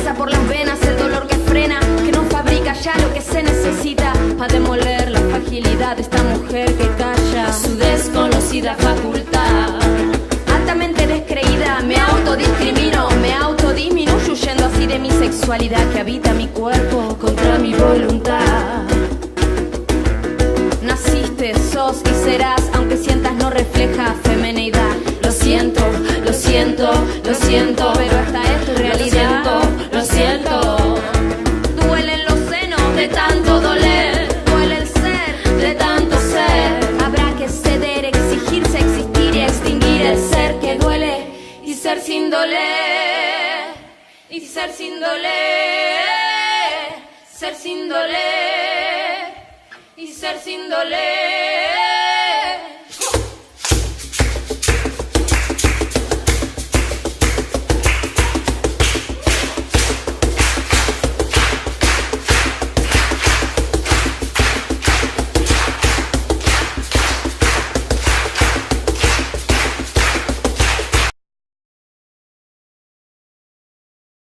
pasa por las venas, el dolor que frena, que no fabrica ya lo que se necesita para demoler la fragilidad de esta mujer que calla su desconocida facultad. Altamente descreída, me autodiscrimino, me autodisminuyo huyendo así de mi sexualidad que habita mi cuerpo contra mi voluntad. Naciste, sos y serás, aunque sientas no refleja femineidad. Lo siento, lo siento, lo siento, pero esta es tu realidad. Lo siento, duelen los senos de tanto doler, duele el ser de tanto ser. Habrá que ceder, exigirse, existir y extinguir el ser que duele y ser sin doler, y ser sin doler, ser sin doler. Y ser sin doler.